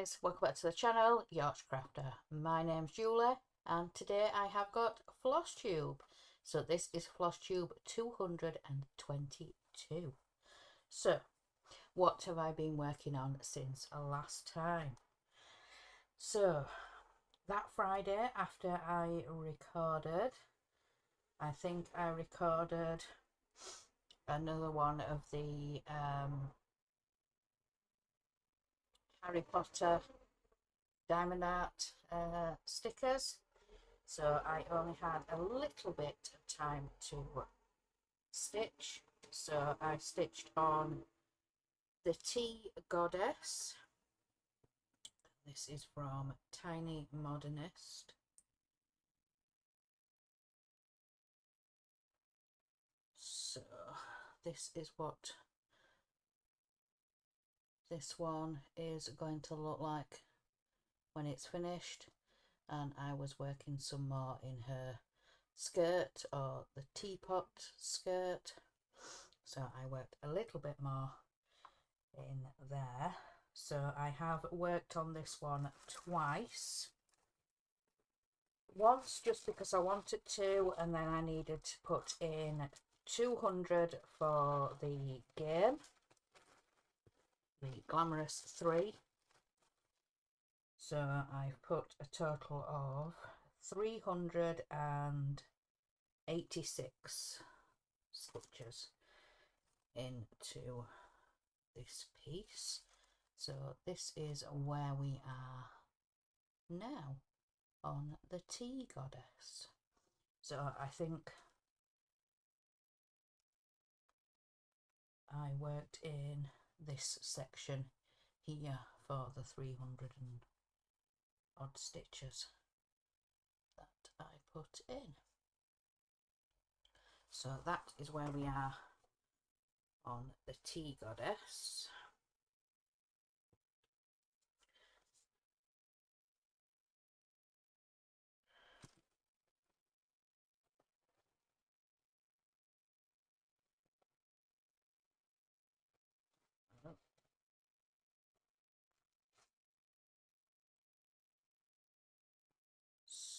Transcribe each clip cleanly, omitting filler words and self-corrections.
guys, welcome back to the channel, Yacht Crafter. My name's Julie and today I have got Flosstube. So this is Flosstube 222. So what have I been working on since last time? So that Friday after I recorded, I think I recorded another one of the Harry Potter diamond art stickers, so I only had a little bit of time to stitch. So I stitched on the Tea Goddess. This is from Tiny Modernist. So this is what this one is going to look like when it's finished, and I was working some more in her skirt, or the teapot skirt, so I worked a little bit more in there. So I have worked on this one twice. Once just because I wanted to, and then I needed to put in 200 for the game, the Glamorous 3. So I've put a total of 386 stitches into this piece. So this is where we are now on the Tea Goddess. So I think I worked in this section here for the 300 and odd stitches that I put in. So that is where we are on the Tea Goddess.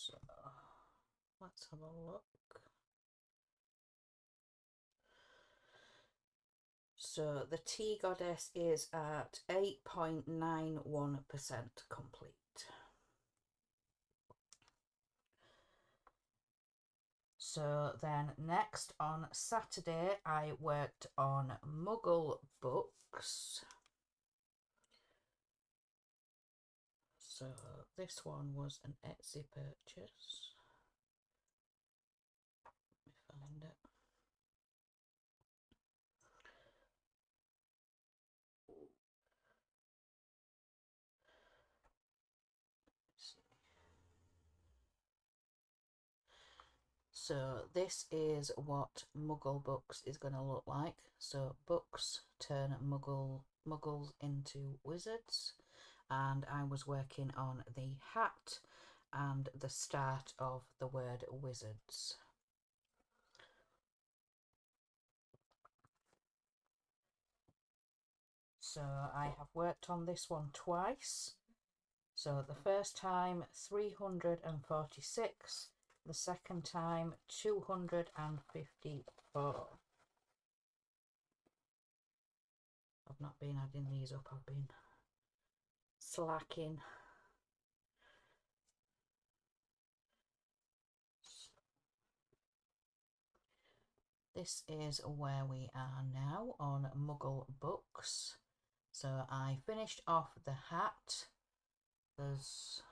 So let's have a look. So the Tea Goddess is at 8.91% complete. So then next on Saturday I worked on Muggle books. So this one was an Etsy purchase. Let me find it. So this is what Muggle books is going to look like. So books turn muggles into wizards, and I was working on the hat and the start of the word wizards. So I have worked on this one twice. So the first time 346, the second time 254. I've not been adding these up, I've been slacking. This is where we are now on Muggle books. So I finished off the hat. There's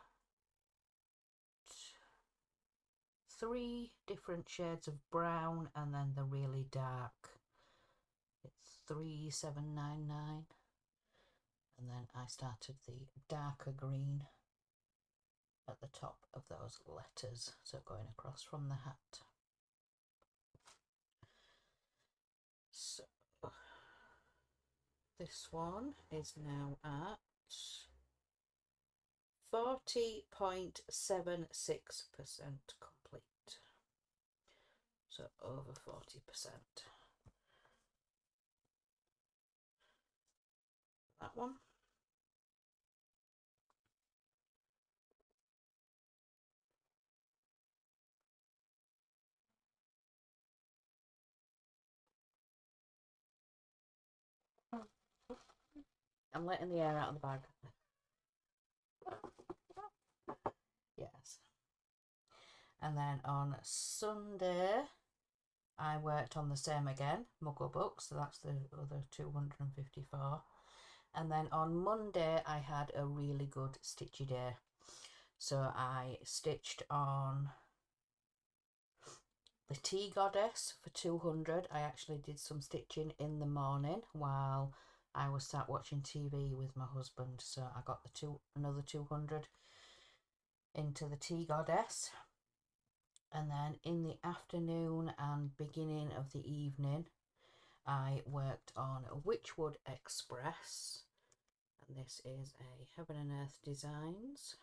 3 different shades of brown, and then the really dark. It's 3799. And then I started the darker green at the top of those letters, so going across from the hat. So this one is now at 40.76% complete. So over 40%. That one. I'm letting the air out of the bag. Yes. And then on Sunday, I worked on the same again, Muggle Books, so that's the other 254. And then on Monday, I had a really good stitchy day. So I stitched on the Tea Goddess for 200. I actually did some stitching in the morning while I was sat watching TV with my husband. So I got another 200 into the Tea Goddess. And then in the afternoon and beginning of the evening, I worked on a Witchwood Express. And this is a Heaven and Earth Designs.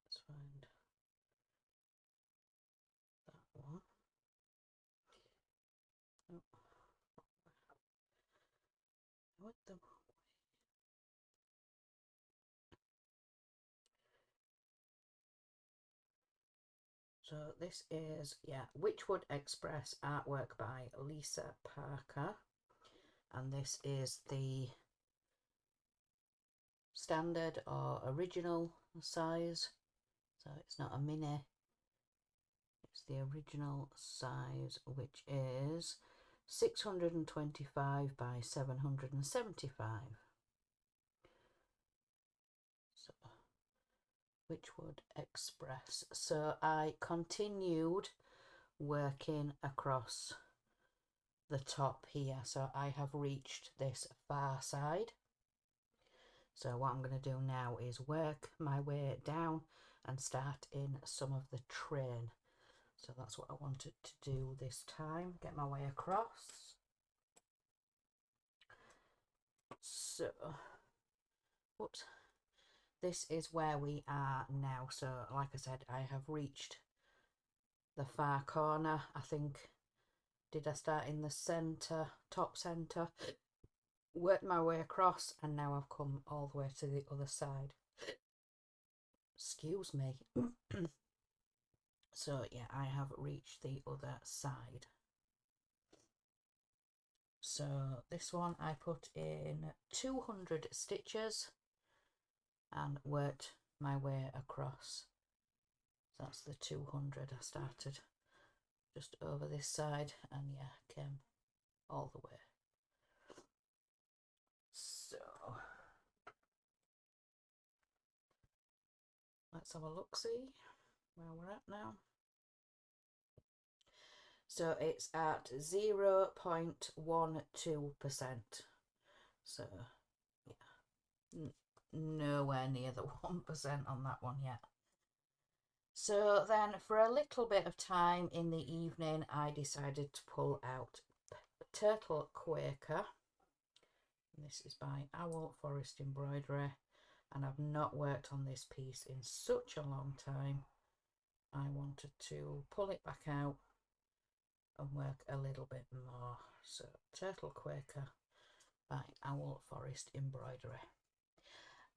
Let's find that one. Oh, I went the wrong way. So this is, Witchwood Express artwork by Lisa Parker. And this is the standard or original size. So it's not a mini. It's the original size, which is 625 by 775. So Witchwood Express. So I continued working across the top here, so I have reached this far side. So what I'm going to do now is work my way down and start in some of the train. So that's what I wanted to do this time, get my way across. So, whoops, this is where we are now. So like I said, I have reached the far corner. I think, did I start in the centre, top centre, worked my way across, and now I've come all the way to the other side. Excuse me. So yeah, I have reached the other side. So this one I put in 200 stitches and worked my way across. So that's the 200. I started just over this side and yeah, came all the way. So let's have a look-see where we're at now. So it's at 0.12%. So yeah, nowhere near the 1% on that one yet. So then for a little bit of time in the evening, I decided to pull out Turtle Quaker. And this is by Owl Forest Embroidery. And I've not worked on this piece in such a long time. I wanted to pull it back out and work a little bit more. So Turtle Quaker by Owl Forest Embroidery.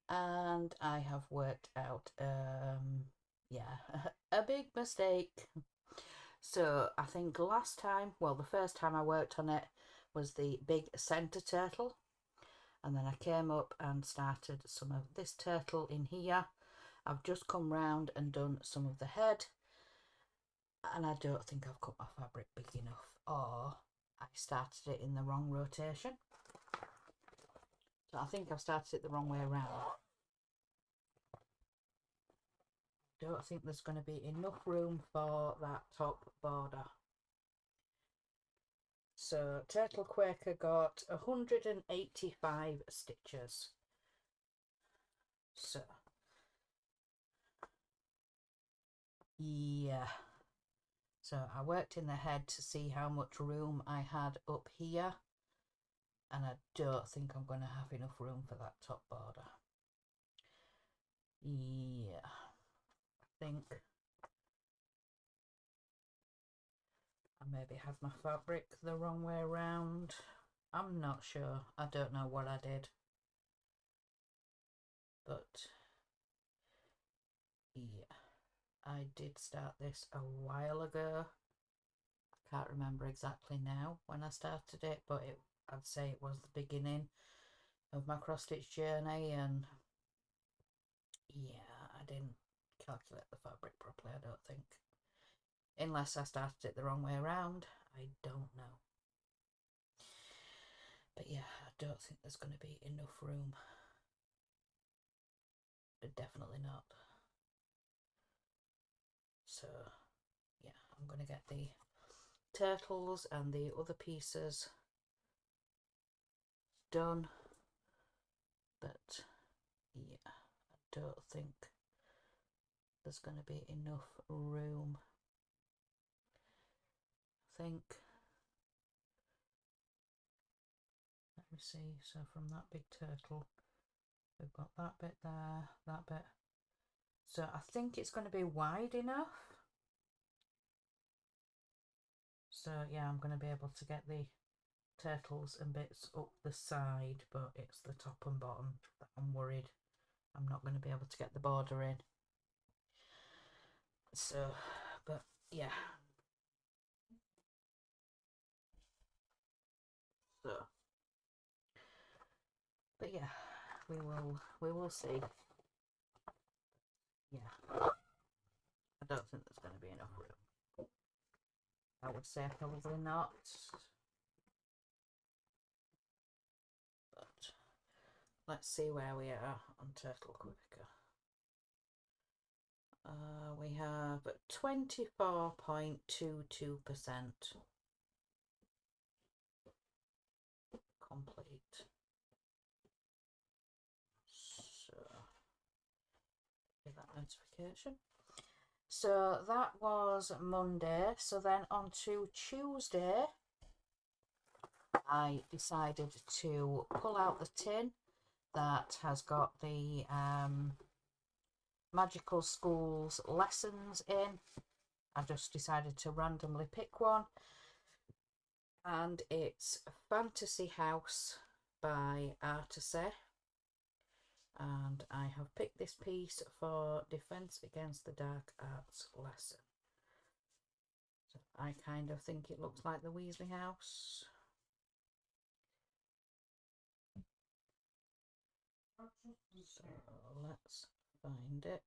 And I have worked out a big mistake. So I think last time, well, the first time I worked on it was the big centre turtle, and then I came up and started some of this turtle in here. I've just come round and done some of the head, and I don't think I've cut my fabric big enough, or I started it in the wrong rotation. So I think I've started it the wrong way around. Don't think there's going to be enough room for that top border. So Turtle Quaker got 185 stitches. So yeah, so I worked in the head to see how much room I had up here, and I don't think I'm going to have enough room for that top border. Yeah, I think I maybe have my fabric the wrong way around. I'm not sure. I don't know what I did. But yeah, I did start this a while ago. I can't remember exactly now when I started it, but I'd say it was the beginning of my cross stitch journey, and yeah, I didn't calculate the fabric properly, I don't think. Unless I started it the wrong way around, I don't know. But yeah, I don't think there's going to be enough room. Definitely not. So yeah, I'm going to get the turtles and the other pieces done, but yeah, I don't think there's going to be enough room. I think, let me see, so from that big turtle we've got that bit there, that bit, so I think it's going to be wide enough. So yeah, I'm going to be able to get the turtles and bits up the side, but it's the top and bottom that I'm worried I'm not going to be able to get the border in. So, but yeah. So, but yeah, we will see. Yeah, I don't think there's going to be enough room. I would say probably not. But let's see where we are on Turtle Quicker. We have 24.22% complete. So, get that notification. So that was Monday. So then on to Tuesday, I decided to pull out the tin that has got the Magical Schools lessons in. I just decided to randomly pick one, and it's Fantasy House by Artise, and I have picked this piece for Defense Against the Dark Arts lesson. So I kind of think it looks like the Weasley house. So let's find it.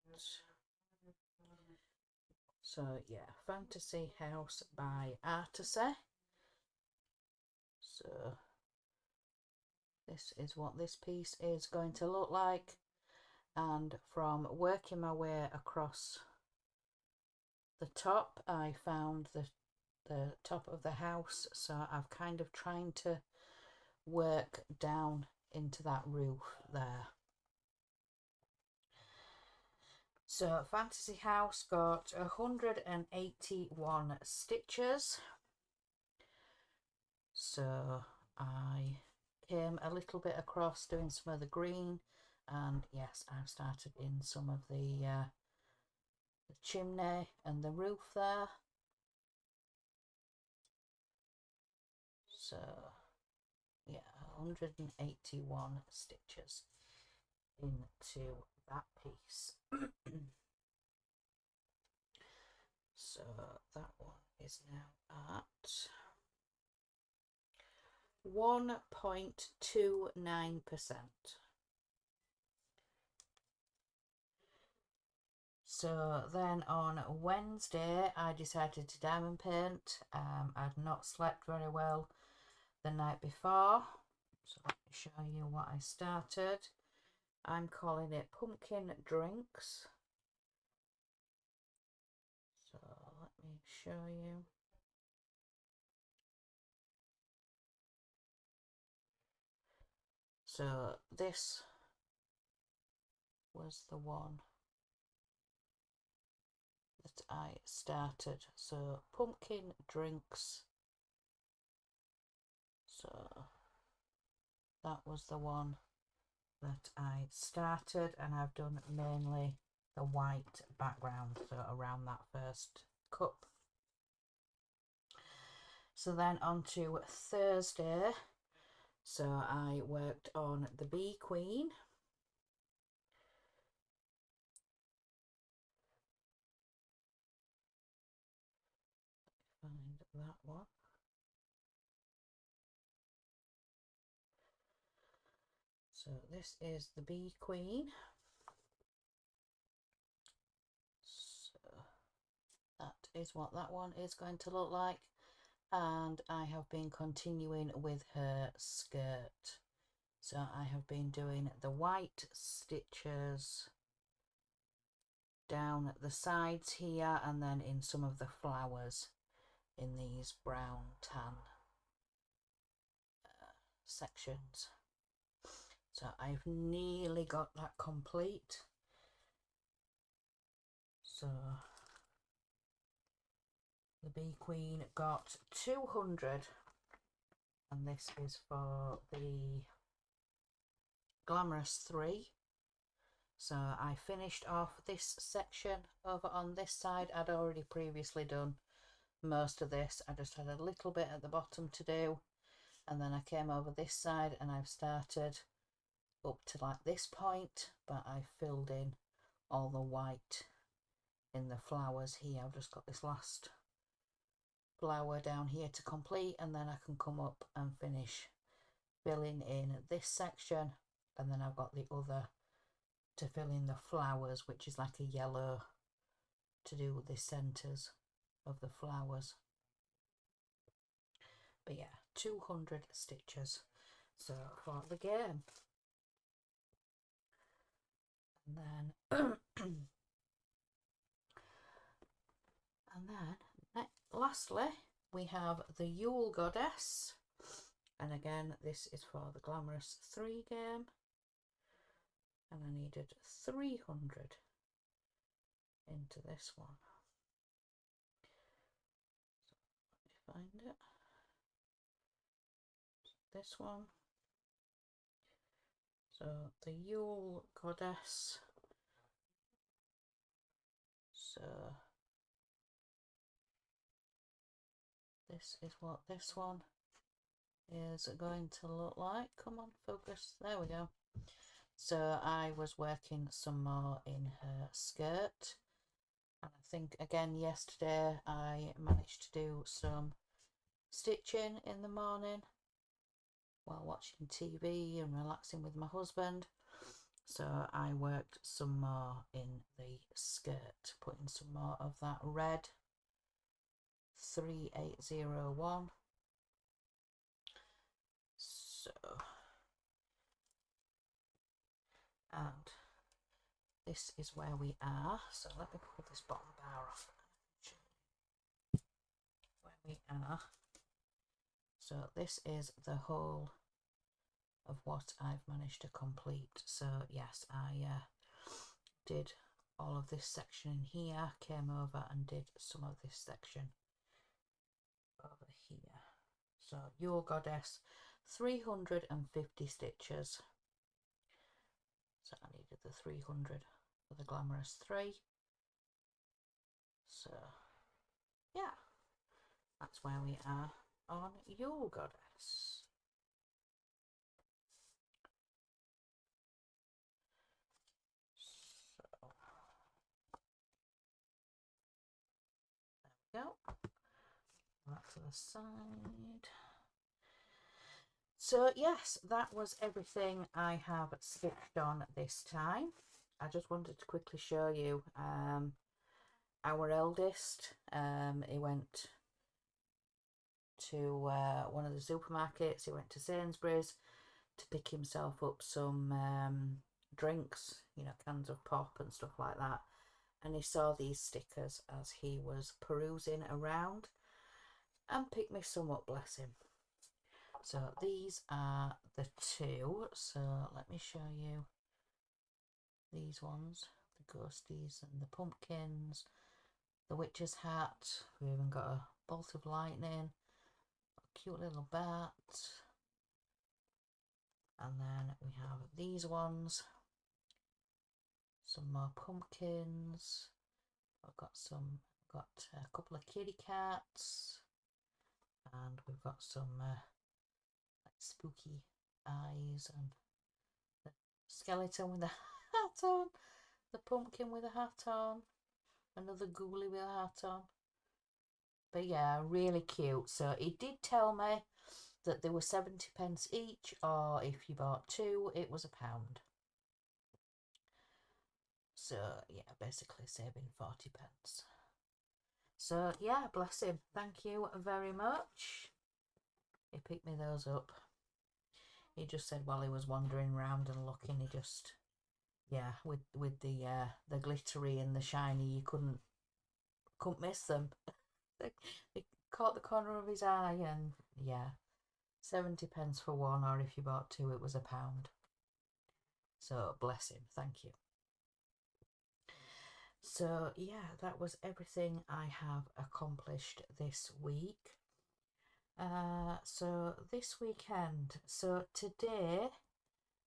So yeah, Fantasy House by Artise. So this is what this piece is going to look like, and from working my way across the top, I found the top of the house, so I've kind of trying to work down into that roof there. So Fantasy House got 181 stitches. So I came a little bit across doing some of the green, and yes, I've started in some of the chimney and the roof there. So yeah, 181 stitches into that piece. So that one is now at 1.29%. So then on Wednesday I decided to diamond paint. I'd not slept very well the night before, so let me show you what I started. I'm calling it Pumpkin Drinks. So let me show you. So this was the one that I started. So Pumpkin Drinks. So that was the one that I started, and I've done mainly the white background, so around that first cup. So then on to Thursday, so I worked on the Bee Queen. Find that one. So this is the Bee Queen. So that is what that one is going to look like. And I have been continuing with her skirt. So I have been doing the white stitches down the sides here, and then in some of the flowers in these brown tan sections. So I've nearly got that complete. So the Bee Queen got 200, and this is for the Glamorous 3. So I finished off this section over on this side. I'd already previously done most of this. I just had a little bit at the bottom to do, and then I came over this side and I've started up to like this point, but I filled in all the white in the flowers here. I've just got this last flower down here to complete, and then I can come up and finish filling in this section, and then I've got the other to fill in the flowers, which is like a yellow, to do with the centres of the flowers. But yeah, 200 stitches so for the game. And then lastly we have the Yule Goddess, and again this is for the Glamorous 3 game, and I needed 300 into this one. So let me find it. This one. So the Yule Goddess. So this is what this one is going to look like. Come on, focus. There we go. So I was working some more in her skirt, and I think again yesterday I managed to do some stitching in the morning while watching TV and relaxing with my husband. So I worked some more in the skirt, putting some more of that red 3801. So, and this is where we are. So let me pull this bottom bar off. Where we are. So this is the whole of what I've managed to complete. So yes, I did all of this section in here, came over and did some of this section over here. So Your Goddess, 350 stitches. So I needed the 300 for the Glamorous 3. So yeah, that's where we are on Your Goddess. So there we go. That to the side. So yes, that was everything I have stitched on this time. I just wanted to quickly show you our eldest. He went to one of the supermarkets. He went to Sainsbury's to pick himself up some drinks, you know, cans of pop and stuff like that, and he saw these stickers as he was perusing around and picked me some up, bless him. So these are the two. So let me show you these ones, the ghosties and the pumpkins, the witch's hat. We even got a bolt of lightning, a cute little bat, and then we have these ones, some more pumpkins. I've got a couple of kitty cats, and we've got some like spooky eyes, and the skeleton with a hat on, the pumpkin with a hat on, another ghoulie with a hat on. But yeah, really cute. So he did tell me that they were 70p each, or if you bought two, it was £1. So yeah, basically saving 40p. So yeah, bless him. Thank you very much. He picked me those up. He just said while he was wandering around and looking, he just, yeah, with the glittery and the shiny, you couldn't miss them. They caught the corner of his eye, and yeah, 70p for one, or if you bought two, it was £1. So bless him. Thank you. So yeah, that was everything I have accomplished this week. So this weekend, so today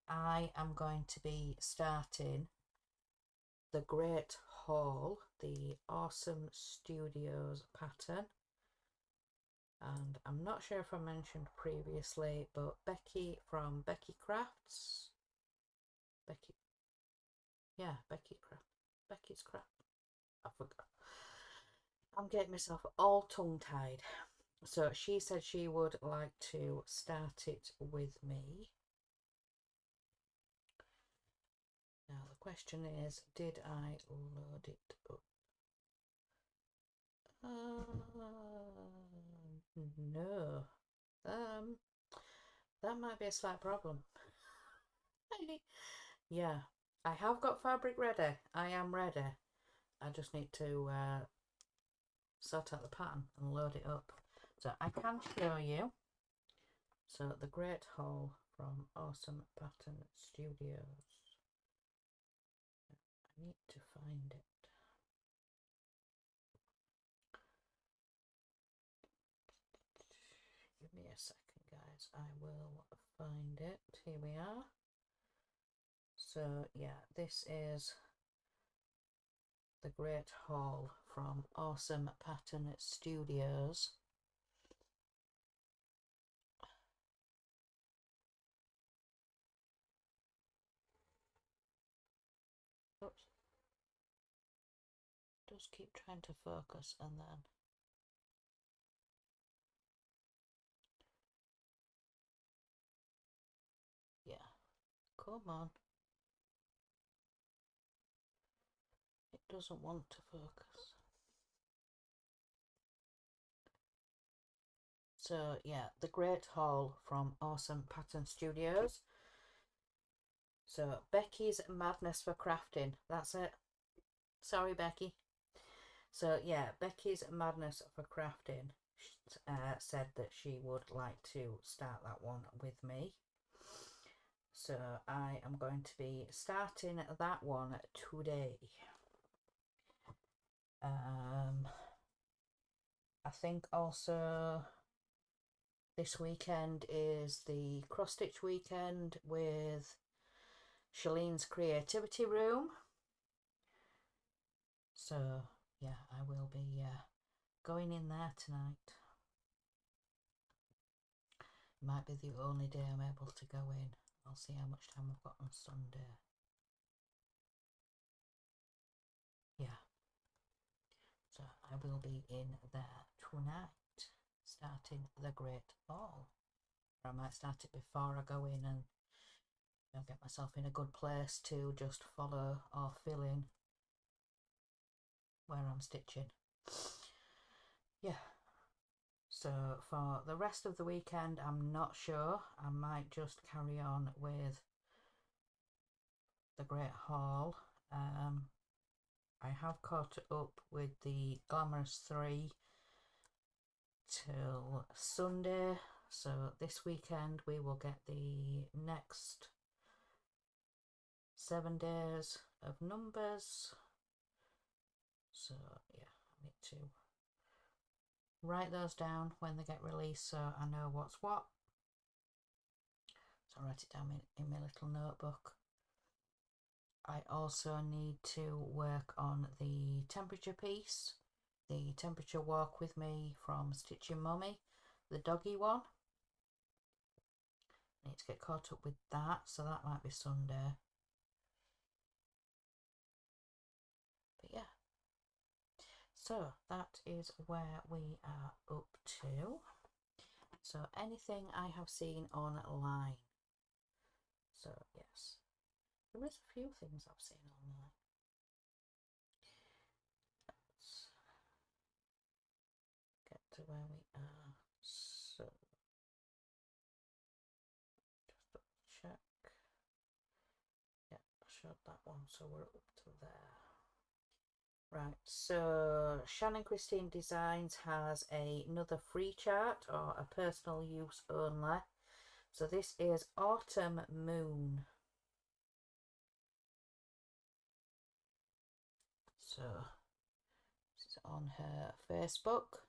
I am going to be starting the Great Hall, the Awesome Studios pattern. And I'm not sure if I mentioned previously, but Becky from Becky's Craft. I forgot. I'm getting myself all tongue-tied. So she said she would like to start it with me. Now the question is, did I load it up? No. That might be a slight problem. Yeah, I have got fabric ready. I am ready. I just need to sort out the pattern and load it up. So I can show you. So the Great Hall from Awesome Pattern Studios. I need to find it. Give me a second, guys. I will find it. Here we are. So yeah, this is the Great Hall from Awesome Pattern Studios. Oops. Just keep trying to focus and then. Yeah. Come on. It doesn't want to focus. So yeah, the Great Hall from Awesome Pattern Studios. So Becky's Madness for Crafting. That's it. Sorry, Becky. So yeah, Becky's Madness for Crafting said that she would like to start that one with me. So I am going to be starting that one today. I think also this weekend is the cross stitch weekend with Shalene's Creativity Room. So yeah, I will be going in there tonight. It might be the only day I'm able to go in. I'll see how much time I've got on Sunday. Yeah. So I will be in there tonight, starting the Great Hall. Or I might start it before I go in and get myself in a good place to just follow or fill in where I'm stitching. Yeah. So for the rest of the weekend, I'm not sure. I might just carry on with the Great Hall. I have caught up with the Glamorous 3 till Sunday. So this weekend we will get the next 7 days of numbers. So yeah, I need to write those down when they get released so I know what's what. So I write it down in my little notebook. I also need to work on the temperature piece, the temperature walk with me from Stitching Mummy, the doggy one. I need to get caught up with that, so that might be Sunday. But yeah, so that is where we are up to. So anything I have seen online. So yes, there is a few things I've seen online. Let's get to where we are. So just double check. Yeah, I showed that one, so we're up to there. Right, so Shannon Christine Designs has another free chart, or a personal use only. So this is Autumn Moon. So this is on her Facebook.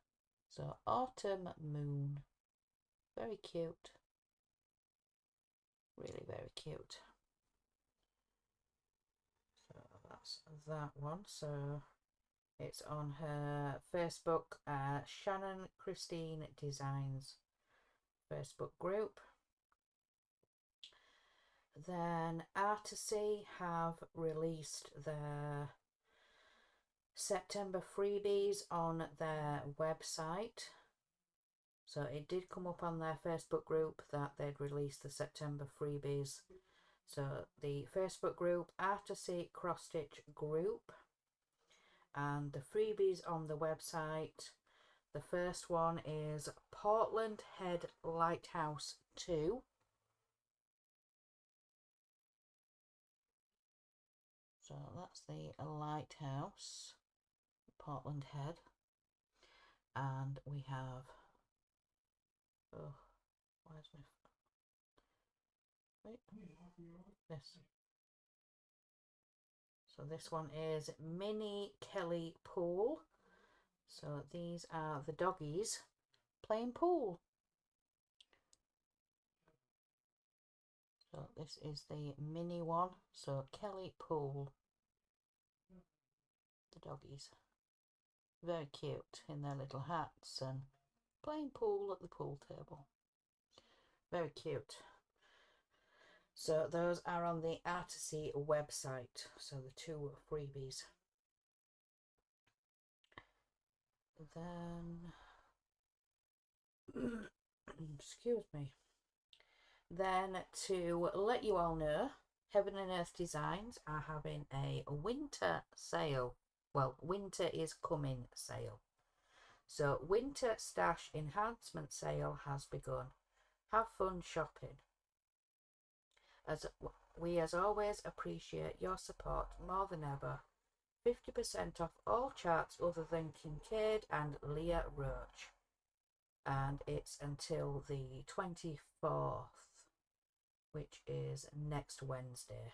So Autumn Moon. Very cute. Really very cute. So that's that one. So it's on her Facebook, Shannon Christine Designs Facebook group. Then Artisy have released their September freebies on their website. So it did come up on their Facebook group that they'd released the September freebies. So the Facebook group, Artisy Cross Stitch Group, and the freebies on the website. The first one is Portland Head Lighthouse 2. So that's the lighthouse, Portland Head. And we have, oh, where's my, wait, this. So this one is Mini Kelly Pool. So these are the doggies playing pool. So this is the mini one. So Kelly Pool. The doggies. Very cute in their little hats and playing pool at the pool table. Very cute. So those are on the Artisy website. So the two freebies. Then, excuse me. Then to let you all know, Heaven and Earth Designs are having a winter sale. Well, winter is coming sale. So winter stash enhancement sale has begun. Have fun shopping. We as always appreciate your support more than ever. 50% off all charts other than Kincaid and Leah Roach. And it's until the 24th, which is next Wednesday.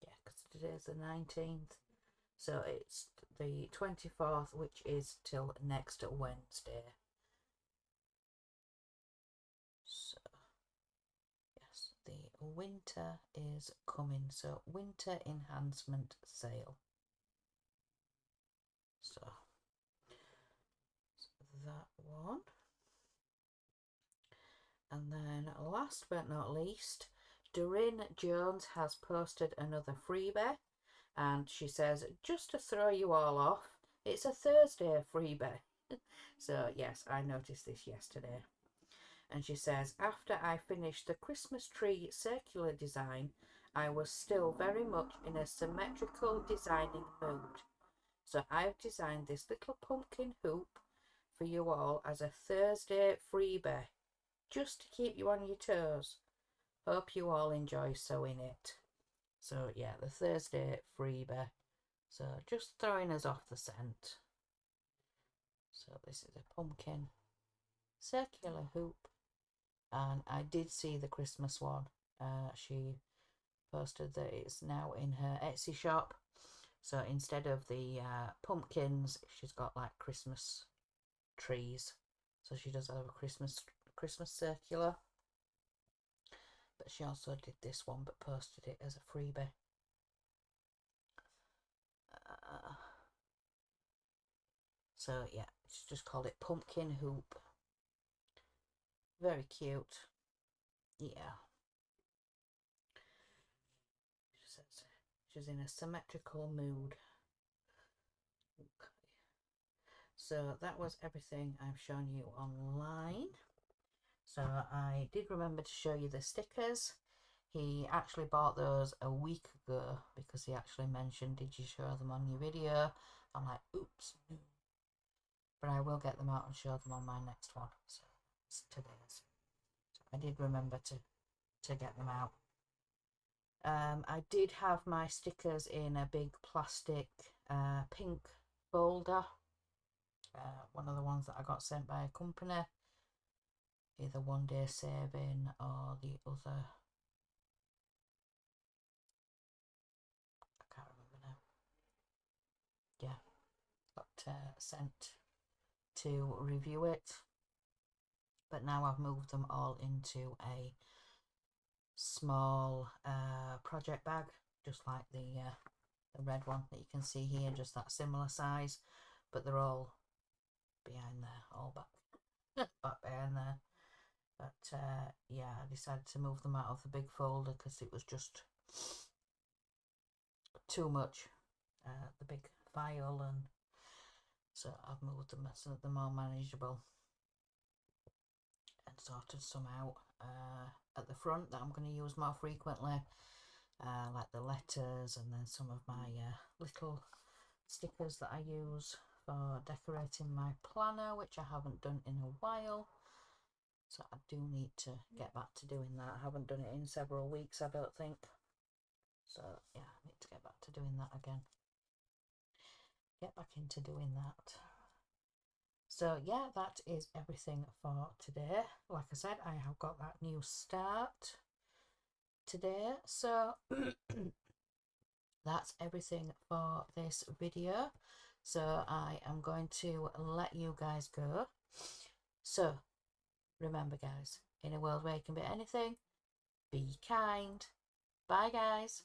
Yeah, because today's the 19th. So it's the 24th, which is till next Wednesday. So, yes, the winter is coming. So, winter enhancement sale. So that one. And then last but not least, Doreen Jones has posted another freebie, and she says, just to throw you all off, it's a Thursday freebie. So yes, I noticed this yesterday. And she says, after I finished the Christmas tree circular design, I was still very much in a symmetrical designing mood. So I've designed this little pumpkin hoop for you all as a Thursday freebie, just to keep you on your toes. Hope you all enjoy sewing it. So yeah, the Thursday freebie. So just throwing us off the scent. So this is a pumpkin circular hoop. And I did see the Christmas one. She posted that it's now in her Etsy shop. So instead of the pumpkins, she's got like Christmas trees. So she does have a Christmas circular. But she also did this one, but posted it as a freebie. So yeah, she's just called it Pumpkin Hoop. Very cute. Yeah. She says she's in a symmetrical mood. Okay. So that was everything I've shown you online. So I did remember to show you the stickers. He actually bought those a week ago because he actually mentioned, did you show them on your video? I'm like, oops, no. But I will get them out and show them on my next one. So it's today's. So I did remember to get them out. I did have my stickers in a big plastic pink folder. One of the ones that I got sent by a company. Either One Day Saving or the other. I can't remember now. Yeah, got sent to review it. But now I've moved them all into a small project bag, just like the red one that you can see here, just that similar size, but they're all behind there, all back behind there. But yeah, I decided to move them out of the big folder because it was just too much, the big file, and so I've moved them so that they're more manageable, and sorted some out at the front that I'm going to use more frequently, like the letters, and then some of my little stickers that I use for decorating my planner, which I haven't done in a while. So I do need to get back to doing that. I haven't done it in several weeks, I don't think. So yeah, I need to get back to doing that again. Get back into doing that. So yeah, that is everything for today. Like I said, I have got that new start today. So that's everything for this video. So I am going to let you guys go. So remember, guys, in a world where you can be anything, be kind. Bye, guys.